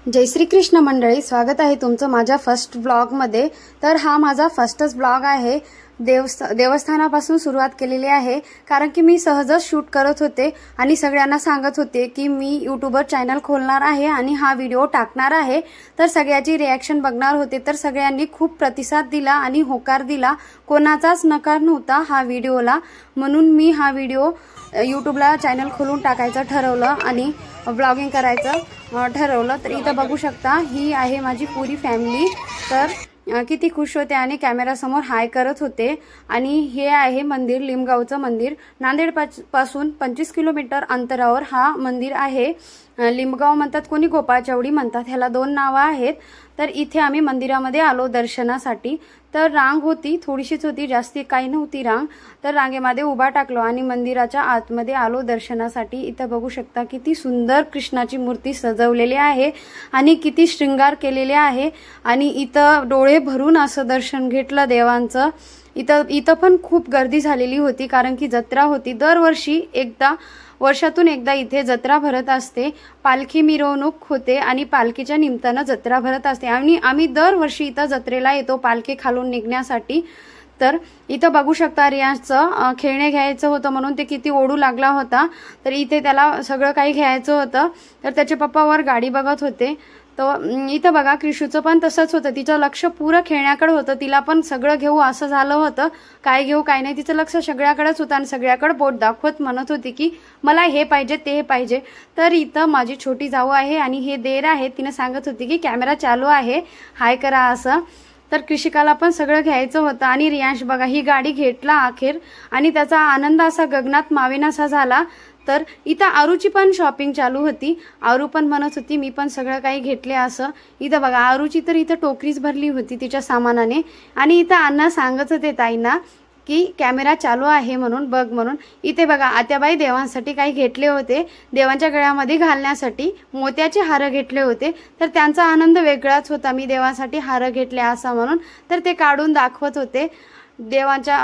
जय श्री कृष्ण मंडळी, स्वागत आहे तुमचं माझ्या फर्स्ट ब्लॉग मध्ये। तर हा माझा फर्स्टच ब्लॉग आहे। देवस्थानापासून सुरुवात केलेली आहे, कारण की मी सहजच शूट करत होते आणि सगळ्यांना सांगत होते की मी यूट्यूबर चॅनल खोलणार आहे आणि हा व्हिडिओ टाकणार आहे। तर सगळ्याची रिएक्शन बघणार होते, तर सगळ्यांनी खूप प्रतिसाद दिला आणि होकार दिला, कोणाचाच नकार नव्हता हा व्हिडिओला। म्हणून मी हा व्हिडिओ यूट्यूबला चॅनल खोलून टाकायचं ठरवलं आणि ब्लॉगिंग करायचं ठरवलं। तर इथं बघू शकता, ही आहे माझी पुरी फॅमिली। तर किती खुश होते आणि कॅमेरा समोर हाय करत होते। आणि हे आहे मंदिर, लिमगावचं मंदिर। नांदेड पासून 25 किलोमीटर अंतरावर हा मंदिर आहे। लिमगाव म्हणतात, कोणी गोपाळचवडी म्हणतात, ह्याला दोन नावं आहेत। तर इथे आम्ही मंदिरामध्ये आलो दर्शनासाठी। तर रांग होती, थोडीशीच होती, जास्ती काही नव्हती रांग। तर रांगेमध्ये उभा टाकलो आणि मंदिराच्या आतमध्ये आलो दर्शनासाठी। इथं बघू शकता किती सुंदर कृष्णाची मूर्ती सजवलेली आहे आणि किती श्रृंगार केलेले आहे। आणि इथं डोळे भरून असं दर्शन घेतलं देवांचं। इथं पण खूप गर्दी झालेली होती, कारण की जत्रा होती। दरवर्षी वर्षातून एकदा इथे जत्रा भरत असते, पालखी मिरवणूक होते आणि पालखीच्या निमित्तानं जत्रा भरत असते। आणि आम्ही दरवर्षी इथं जत्रेला येतो पालखी खालून निघण्यासाठी। तर इथं बघू शकता, रियांशचं खेळणे घ्यायचं होतं म्हणून ते किती ओढू लागला होता। तर इथे त्याला सगळं काही घ्यायचं होतं, तर त्याचे पप्पा वर गाडी बघत होते। तर इथं बघा, क्रिशूचं पण तसंच होतं, तिचं लक्ष पुरं खेळण्याकडे होतं। तिला पण सगळं घेऊ असं झालं होतं, काय घेऊ काय नाही, तिचं लक्ष सगळ्याकडेच होतं आणि सगळ्याकडे बोट दाखवत म्हणत होती की मला हे पाहिजे ते पाहिजे। तर इथं माझी छोटी जाऊ आहे आणि हे देर आहे, तिने सांगत होती की कॅमेरा चालू आहे, हाय करा असं। तर कृषिकाला पण सगळं घ्यायचं होतं आणि रियांश बघा ही गाडी घेतला अखेर आणि त्याचा आनंद असा गगनात मावेनासा झाला। तर इथं आरूची पण शॉपिंग चालू होती। आरू पण म्हणत होती मी पण सगळं काही घेतले असं। इथं बघा, आरूची तर इथं टोकरीच भरली होती तिच्या सामानाने। आणि इथं अण्णा सांगत होते ताईंना की कॅमेरा चालू आहे म्हणून बघ म्हणून। इथे बघा, आत्याबाई देवांसाठी काही घेतले होते, देवांच्या गळ्यामध्ये घालण्यासाठी मोत्याचे हार घेतले होते। तर त्यांचा आनंद वेगळाच होता, मी देवांसाठी हार घेतले असं म्हणून। तर ते काढून दाखवत होते देवांच्या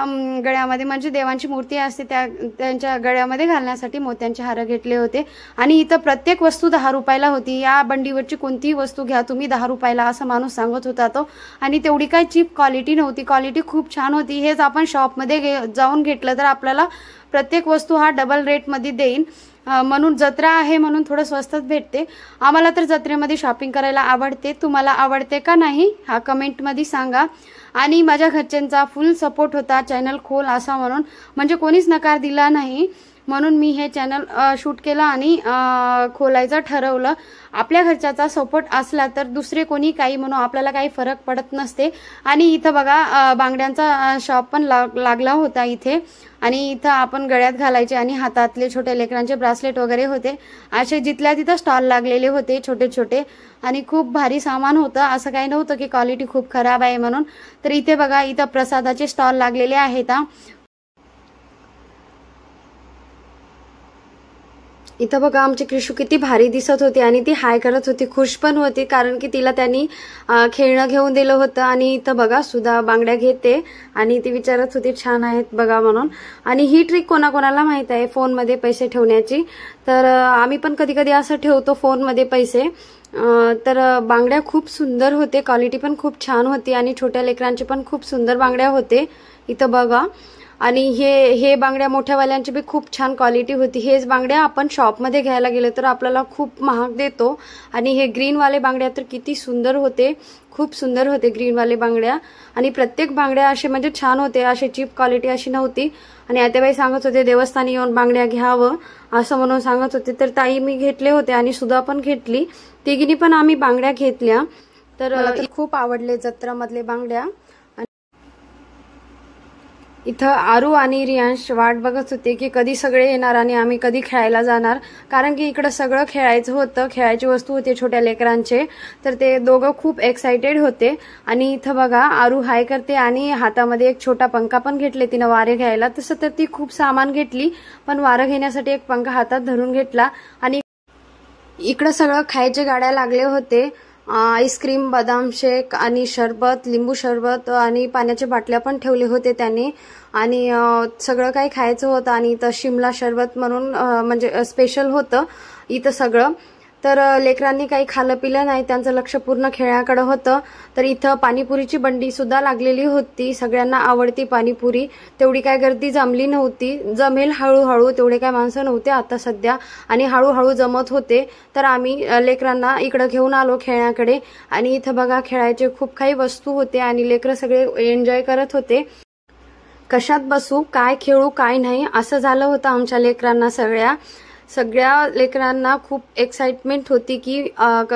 गळ्यामध्ये, म्हणजे देवांची मूर्ती असते त्यांच्या गळ्यामध्ये घालण्यासाठी मोत्यांचे हार घेतले होते। आणि इथं प्रत्येक वस्तू 10 रुपयाला होती। या बंडीवरची कोणतीही वस्तू घ्या तुम्ही 10 रुपयाला असं माणूस सांगत होता तो। आणि तेवढी काही चीप क्वालिटी नव्हती, क्वालिटी खूप छान होती। हेच आपण शॉपमध्ये जाऊन घेतलं तर आपल्याला प्रत्येक वस्तू हा डबल रेटमध्ये देईन। म्हणून जत्रा आहे म्हणून थोडं स्वस्तात भेटते। आम्हाला तर जत्रेमध्ये शॉपिंग करायला आवडते, तुम्हाला आवडते का नाही हा कमेंटमध्ये सांगा। आणि माझ्या घरच्यांचा फुल सपोर्ट होता चॅनल खोल असा म्हणून, म्हणजे कोणीच नकार दिला नाही। म्हणून मी हे चॅनल शूट केलं आणि खोलायचं ठरवलं। आपल्या घरच्याचा सपोर्ट असला तर दुसरे कोणी काही म्हणून आपल्याला काही फरक पडत नसते। आणि इथं बघा, बांगड्यांचा शॉप पण लागला होता इथे। आणि इथं आपण गळ्यात घालायचे आणि हातातले छोटे लेकरांचे ब्रासलेट वगैरे होते, असे जिथल्या तिथं स्टॉल लागलेले होते छोटे छोटे। आणि खूप भारी सामान होतं, असं काही नव्हतं की क्वालिटी खूप खराब आहे म्हणून। तर इथे बघा, इथं प्रसादाचे स्टॉल लागलेले आहेत। इथं बघा, आमची क्रिशू किती भारी दिसत होती आणि ती हाय करत होती, खुश पण होती, कारण की तिला त्यांनी खेळणं घेऊन दिलं होतं। आणि इथं बघा, सुद्धा बांगड्या घेते आणि ती विचारत होती छान आहेत बघा म्हणून। आणि ही ट्रिक कोणाकोणाला माहित आहे फोनमध्ये पैसे ठेवण्याची, तर आम्ही पण कधी कधी असं ठेवतो फोनमध्ये पैसे। तर बांगड्या खूप सुंदर होते, क्वालिटी पण खूप छान होती आणि छोट्या लेकरांचे पण खूप सुंदर बांगड्या होते इथं बघा। आणि हे बांगड्या मोठ्यावाल्यांची बी खूप छान क्वालिटी होती। हेच बांगड्या आपण शॉपमध्ये घ्यायला गेले तर आपल्याला खूप महाग देतो। आणि हे ग्रीनवाले बांगड्या तर किती सुंदर होते, खूप सुंदर होते ग्रीनवाले बांगड्या। आणि प्रत्येक बांगड्या असे म्हणजे छान होते, असे चीप क्वालिटी अशी नव्हती। आणि आत्याबाई सांगत होते देवस्थानी येऊन बांगड्या घ्यावं असं म्हणून सांगत होते। तर ताई मी घेतले होते आणि सुद्धा पण घेतली, तिघींनी पण आम्ही बांगड्या घेतल्या। तर मला खूप आवडले जत्रामधले बांगड्या। इथं आरू आणि रियांश वाट बघत होते की कधी सगळे येणार आणि आम्ही कधी खेळायला जाणार, कारण की इकडं सगळं खेळायचं होतं, खेळायची वस्तू होती छोट्या लेकरांचे। तर ते दोघं खूप एक्साइटेड होते। आणि इथं बघा, आरू हाय करते आणि हातामध्ये एक छोटा पंखा पण घेतले तिनं वारे घ्यायला। तसं तर ती खूप सामान घेतली, पण वारं घेण्यासाठी एक पंखा हातात धरून घेतला। आणि इकडं सगळं खायचे गाड्या लागले होते, आईस्क्रीम, बदाम शेक आणि शरबत, लिंबू शरबत आणि पाण्याच्या बाटल्या पण ठेवले होते त्यांनी। आणि सगळं काही खायचं होतं आणि इथं शिमला शरबत म्हणून म्हणजे स्पेशल होतं इथं सगळं। तर लेकरांनी काही खाल्लं पिलं नाही, त्यांचं लक्ष पूर्ण खेळाकडे होतं. तर इथं पाणीपुरीची बंडी सुद्धा लागलेली होती. सगळ्यांना आवडती पाणीपुरी. तेवढी काय गर्दी जमली नव्हती, जमेल हळूहळू, तेवढे काय माणसं नव्हते आता सध्या आणि हळूहळू जमत होते. तर आम्ही लेकरांना इकडे घेऊन आलो खेळण्याकडे आणि इथं बघा खेळायचे खूप काही वस्तू होते आणि लेकरं सगळे एन्जॉय करत होते. कशात बसू, काय खेळू, काय नाही असं झालं होतं आमच्या लेकरांना. सगळ्या लेकरांना खूप एक्साइटमेंट होती की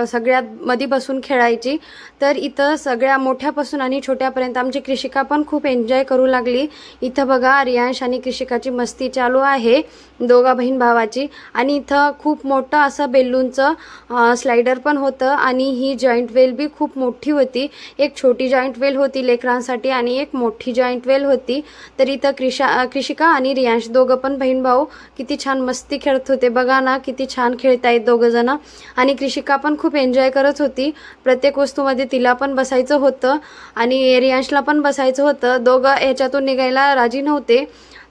सगळ्यात मध्ये बसून खेळायची. तर इथं सगळ्या मोठ्यापासून आणि छोट्यापर्यंत आमची कृषिका पण खूप एन्जॉय करू लागली. इथं बघा रियांश आणि कृषिकाची मस्ती चालू आहे, दोघा बहीण भावाची. आणि इथं खूप मोठं असं बेलूनचं स्लायडर पण होतं आणि ही जॉईंट वेल बी खूप मोठी होती. एक छोटी जॉईंट वेल होती लेकरांसाठी आणि एक मोठी जॉईंट वेल होती. तर इथं कृषिका आणि रियांश दोघं पण बहीण भाऊ किती छान मस्ती खेळत होते. बघा ना किती छान खेळतायत दोघं जण. आणि कृषिका पण खूप एन्जॉय करत होती. प्रत्येक वस्तूमध्ये तिला पण बसायचं होतं आणि रियांशला पण बसायचं होतं. दोघं ह्याच्यातून निघायला राजी नव्हते.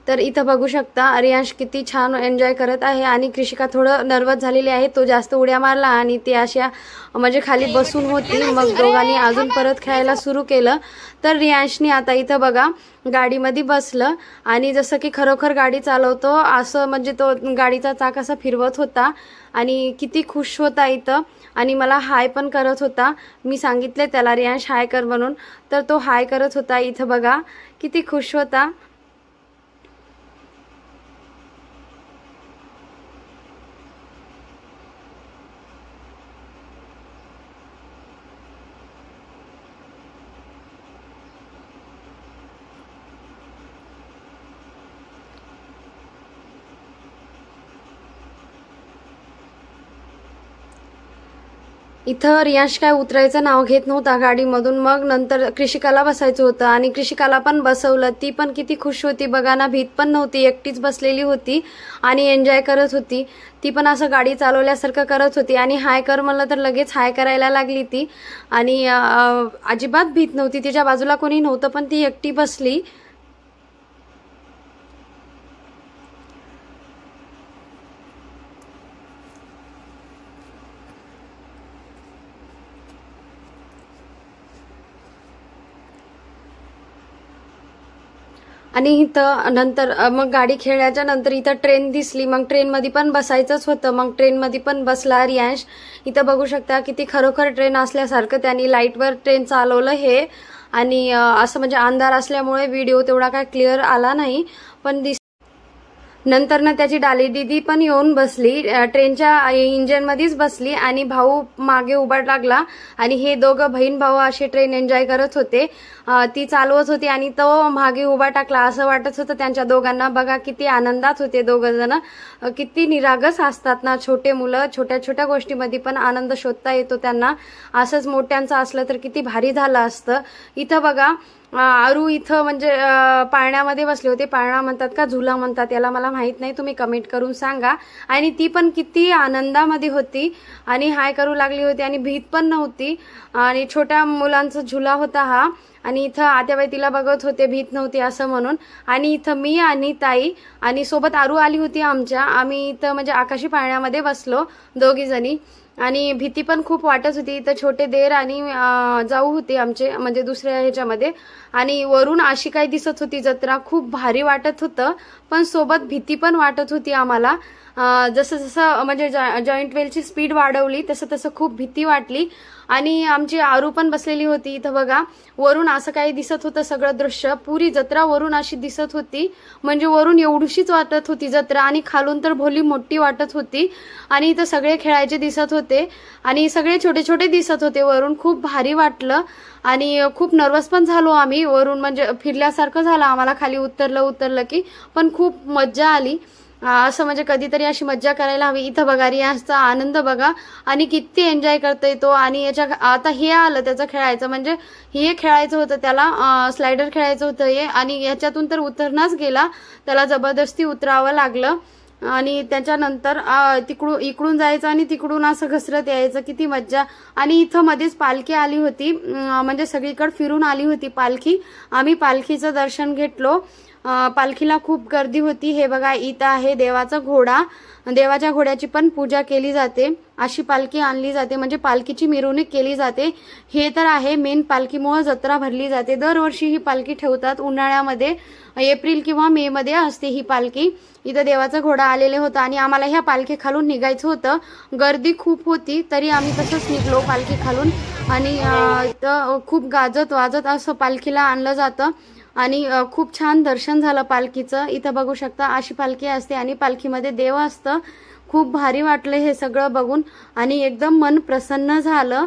तर इथं बघू शकता रियांश किती छान एन्जॉय करत आहे आणि कृषिका थोडं नर्वस झालेली आहे. तो जास्त उड्या मारला आणि ती अशा म्हणजे खाली बसून होती. मग दोघांनी अजून परत खेळायला सुरू केलं. तर रियांशने आता इथं बघा गाडीमध्ये बसलं आणि जसं की खरोखर गाडी चालवतो असं म्हणजे तो गाडीचा चाक असं फिरवत होता आणि किती खुश होता इथं. आणि मला हाय पण करत होता. मी सांगितले त्याला रियांश हाय कर म्हणून, तर तो हाय करत होता. इथं बघा किती खुश होता. इथं रियांश काय उतरायचं नाव घेत नव्हता गाडीमधून. मग नंतर कृषिकाला बसायचं होतं आणि कृषिकाला पण बसवलं. ती पण किती खुश होती बघा ना, भीत पण नव्हती, एकटीच बसलेली होती आणि एन्जॉय करत होती. ती पण असं गाडी चालवल्यासारखं करत होती आणि हाय कर म्हणलं तर लगेच हाय करायला लागली ती. आणि अजिबात भीत नव्हती, तिच्या बाजूला कोणी नव्हतं पण ती एकटी बसली. आणि इथं नंतर मग गाडी खेळल्याच्या नंतर इथं ट्रेन दिसली. मग ट्रेनमध्ये पण बसायचंच होतं. मग ट्रेनमध्ये पण बसला रियांश. इथं बघू शकता किती खरोखर ट्रेन असल्यासारखं त्यांनी लाईटवर ट्रेन चालवलं हे. आणि असं म्हणजे अंधार असल्यामुळे व्हिडिओ तेवढा काय क्लिअर आला नाही, पण नंतर ना त्याची डाली दीदी पण येऊन बसली, ट्रेनच्या इंजिनमध्येच बसली आणि भाऊ मागे उभा लागला आणि हे दोघं बहीण भाऊ असे ट्रेन एन्जॉय करत होते. ती चालवत होती आणि तो मागे उभा टाकला असं वाटत होतं त्यांच्या दोघांना. बघा किती आनंदात होते दोघं जण. किती निरागस असतात ना छोटे मुलं, छोट्या छोट्या गोष्टीमध्ये पण आनंद शोधता येतो त्यांना. असंच मोठ्यांचं असलं तर किती भारी झालं असतं. इथं बघा आरू इथं म्हणजे पाळण्यामध्ये बसले होते. पाळणा म्हणतात का झुला म्हणतात याला मला माहित नाही, तुम्ही कमेंट करून सांगा. आणि ती पण किती आनंदामध्ये होती आणि हाय करू लागली होती आणि भीत पण नव्हती. आणि छोट्या मुलांचा झुला होता हा. आणि इथं आत्याबाई तिला बघत होते, भीत नव्हती असं म्हणून. आणि इथं मी आणि ताई आणि सोबत आरू आली होती आमच्या. आम्ही इथं म्हणजे आकाशी पाळण्यामध्ये बसलो दोघी जणी आणि भीती पण खूप वाटत होती. इथं छोटे देर आणि जाऊ होते आमचे म्हणजे दुसऱ्या ह्याच्यामध्ये. आणि वरून अशी काही दिसत होती जत्रा, खूप भारी वाटत होतं पण सोबत भीती पण वाटत होती आम्हाला. जसं जसं म्हणजे जॉईंट वेलची स्पीड वाढवली तसं तसं खूप भीती वाटली. आणि आमची आरू पण बसलेली होती. इथं बघा वरून असं काही दिसत होतं सगळं दृश्य. पुरी जत्रा वरून अशी दिसत होती, म्हणजे वरून एवढीशीच वाटत होती जत्रा आणि खालून तर भोली मोठी वाटत होती. आणि इथं सगळे खेळायचे दिसत होते आणि सगळे छोटे छोटे दिसत होते वरून. खूप भारी वाटलं आणि खूप नर्वस पण झालो आम्ही. वरून म्हणजे फिरल्यासारखं झालं आम्हाला खाली उतरलं की, पण खूप मज्जा आली. असं म्हणजे कधीतरी अशी मज्जा करायला हवी. इथं बघा रियांशचा आनंद बघा आणि किती एन्जॉय करतोय तो. आणि याच्या आता हे आलं त्याचं खेळायचं, म्हणजे हे खेळायचं होतं त्याला, स्लायडर खेळायचं होतं हे. आणि याच्यातून तर उतरणाच गेला, त्याला जबरदस्ती उतरावं लागलं. आणि त्याच्यानंतर इकडून जायचं आणि तिकडून असं घसरत यायचं, किती मज्जा. आणि इथं मध्येच पालखी आली होती, म्हणजे सगळीकडे फिरून आली होती पालखी. आम्ही पालखीचं दर्शन घेतलो. पालखीला खूप गर्दी होती. हे बघा इथं आहे देवाचा घोडा, देवाच्या घोड्याची पण पूजा केली जाते. अशी पालखी आणली जाते, म्हणजे पालखीची मिरवणूक केली जाते। हे तर आहे मेन, पालखीमुळे जत्रा भरली जाते। दरवर्षी ही पालखी ठेवतात उन्हाळ्यामध्ये, एप्रिल किंवा मे मध्ये असते ही पालखी। इथं देवाचा घोडा आलेले होता आणि आम्हाला ह्या पालखी खालून निघायचं होतं। गर्दी खूप होती तरी आम्ही तसंच निघलो पालखी खालून आणि खूप गाजत वाजत असं पालखीला आणलं जातं आणि खूप छान दर्शन झालं पालखीचं। इथं बघू शकता अशी पालखी असते आणि पालखीमध्ये देव असतं। खूप भारी वाटलं हे सगळं बघून आणि एकदम मन प्रसन्न झालं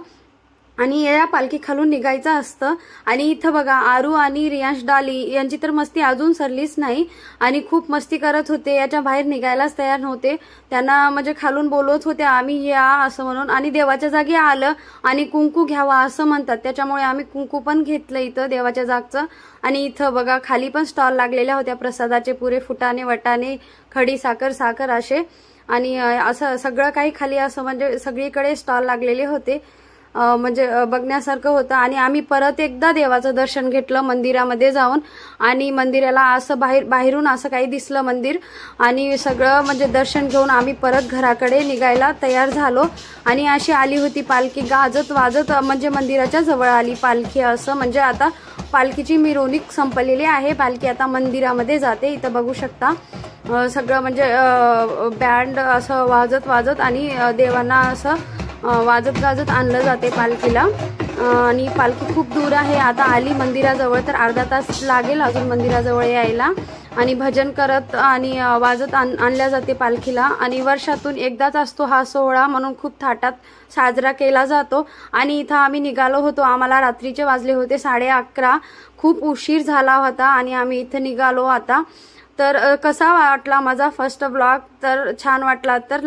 आणि या पालखी खालून निघायचं असतं। आणि इथं बघा आरू आणि रियांश डाली यांची तर मस्ती अजून सरलीच नाही आणि खूप मस्ती करत होते, याच्या बाहेर निघायलाच तयार नव्हते। त्यांना म्हणजे खालून बोलवत होते आम्ही या असं म्हणून, आणि देवाच्या जागी आलं आणि कुंकू घ्यावा असं म्हणतात, त्याच्यामुळे आम्ही कुंकू पण घेतलं इथं देवाच्या जागचं। आणि इथं बघा खाली पण स्टॉल लागलेल्या होत्या प्रसादाचे, पुरे फुटाणे वटाणे खडी साखर असे, आणि असं सगळं काही खाली असं म्हणजे सगळीकडे स्टॉल लागलेले होते, म्हणजे बघण्यासारखं होतं। आणि आम्ही परत एकदा देवाचं दर्शन घेतलं मंदिरामध्ये जाऊन, आणि मंदिराला असं बाहेरून असं काही दिसलं मंदिर, आणि सगळं म्हणजे दर्शन घेऊन आम्ही परत घराकडे निघायला तयार झालो। आणि अशी आली होती पालखी गाजत वाजत, म्हणजे मंदिराच्या जवळ आली पालखी असं, म्हणजे आता पालखीची मिरवणूक संपलेली आहे, पालखी आता मंदिरामध्ये जाते। इथं बघू शकता सगळं म्हणजे बँड असं वाजत वाजत आणि देवांना असं वाजत गाजत आणलं जाते पालखीला। आणि पालखी खूप दूर आहे, आता आली मंदिराजवळ, तर अर्धा तास लागेल अजून मंदिराजवळ यायला। आणि भजन करत आणि वाजत आणल्या जाते पालखीला। आणि वर्षातून एकदाच असतो हा सोहळा, म्हणून खूप थाटात साजरा केला जातो। आणि इथं आम्ही निघालो होतो, आम्हाला रात्रीचे वाजले होते 11:30, खूप उशीर झाला होता आणि आम्ही इथं निघालो आता। तर कसा वाटला माझा फर्स्ट ब्लॉग? तर छान वाटला तर